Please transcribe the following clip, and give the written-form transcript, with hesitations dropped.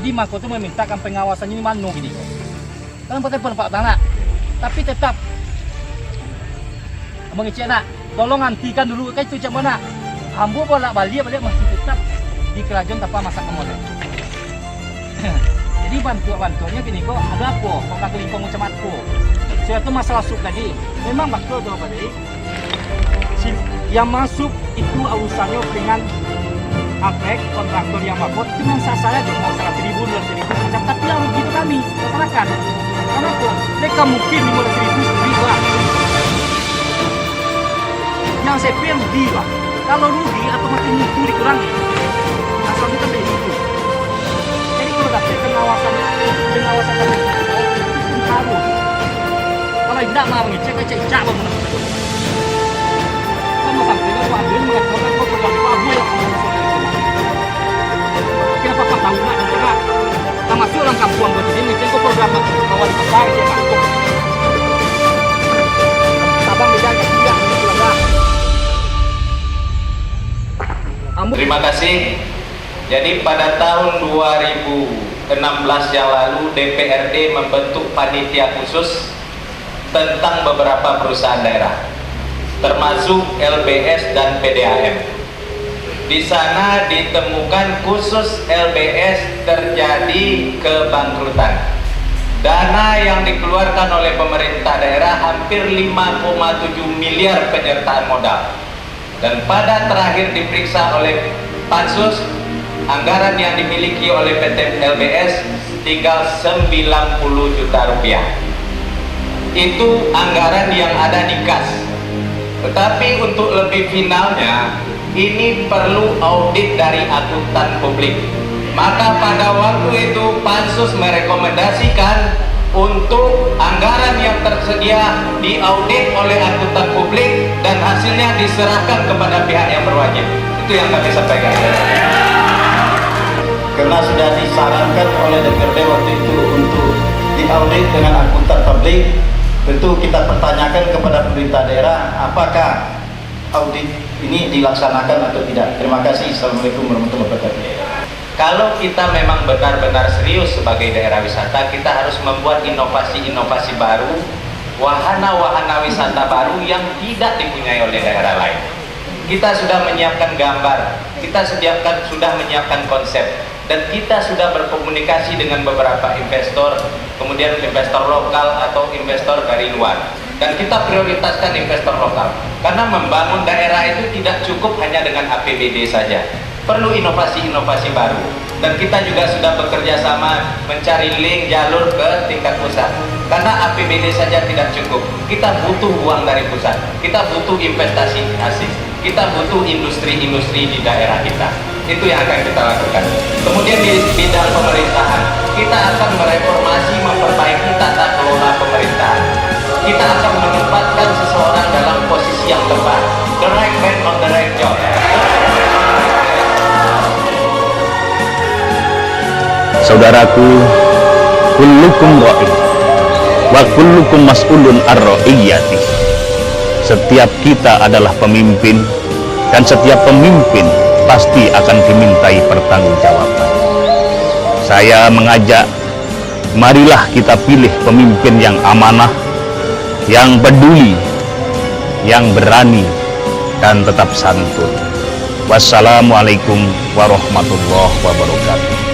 Jadi Mako tuh memintakan pengawasan ini manu gini. Kan Pak Tanah. Tapi tetap mengecek nak, tolong hentikan dulu kan itu macam mana. Ambo balik masih tetap di kerajaan tanpa masak model. Jadi bantuannya gini kok ada apa? Kok kaki lingkong macam apa? Suatu masalah sub tadi, memang betul tuh Pak Dek. Yang masuk itu urusannya dengan aspek kontraktor yang mabot dengan sasaran aja mau 100.000, 200.000 macam, tapi yang begitu kami masyarakat. Karena kok mereka mungkin 15.000 riba. Yang saya pilih rugi lah. Kalau rugi atau makin mutu dikurangi. Asal kita beli itu. Jadi kalau dapat pengawasan kami itu harus. Kalau tidak mau ngecek cek bangun. Kalau sampai itu ambil mengatakan kok program abu yang kenapa Pak tahu nak juga? Kita masuk orang kampung buat ini ngecek kok program kawan besar dia kampung. Sabang beda dia Terima kasih. Jadi pada tahun 2016 yang lalu DPRD membentuk panitia khusus tentang beberapa perusahaan daerah, termasuk LBS dan PDAM. Di sana ditemukan khusus LBS terjadi kebangkrutan. Dana yang dikeluarkan oleh pemerintah daerah hampir 5,7 miliar penyertaan modal. Dan pada terakhir diperiksa oleh Pansus, anggaran yang dimiliki oleh PT LBS tinggal 90 juta rupiah. Itu anggaran yang ada di kas. Tetapi untuk lebih finalnya, ini perlu audit dari akuntan publik. Maka pada waktu itu Pansus merekomendasikan untuk anggaran yang tersedia diaudit oleh akuntan publik dan hasilnya diserahkan kepada pihak yang berwajib. Itu yang kami sampaikan. Karena sudah disarankan oleh DPRD waktu itu untuk diaudit dengan akuntan publik, tentu kita pertanyakan kepada pemerintah daerah apakah audit ini dilaksanakan atau tidak. Terima kasih. Assalamualaikum warahmatullahi wabarakatuh. Kalau kita memang benar-benar serius sebagai daerah wisata, kita harus membuat inovasi-inovasi baru, wahana-wahana wisata baru yang tidak dipunyai oleh daerah lain. Kita sudah menyiapkan gambar, kita sudah menyiapkan konsep, dan kita sudah berkomunikasi dengan beberapa investor, kemudian investor lokal atau investor dari luar. Dan kita prioritaskan investor lokal, karena membangun daerah itu tidak cukup hanya dengan APBD saja. Perlu inovasi-inovasi baru, dan kita juga sudah bekerja sama mencari link jalur ke tingkat pusat, karena APBD saja tidak cukup. Kita butuh uang dari pusat, kita butuh investasi asing, kita butuh industri-industri di daerah kita. Itu yang akan kita lakukan. Kemudian di bidang pemerintahan, kita akan mereformasi, memperbaiki tata kelola pemerintahan. Kita akan menempatkan seseorang dalam posisi yang tepat, the right man on the right job. Saudaraku, kullukum ra'in wa kullukum mas'ulun ar-ra'iyyati. Setiap kita adalah pemimpin, dan setiap pemimpin pasti akan dimintai pertanggungjawaban. Saya mengajak, marilah kita pilih pemimpin yang amanah, yang peduli, yang berani, dan tetap santun. Wassalamualaikum warahmatullahi wabarakatuh.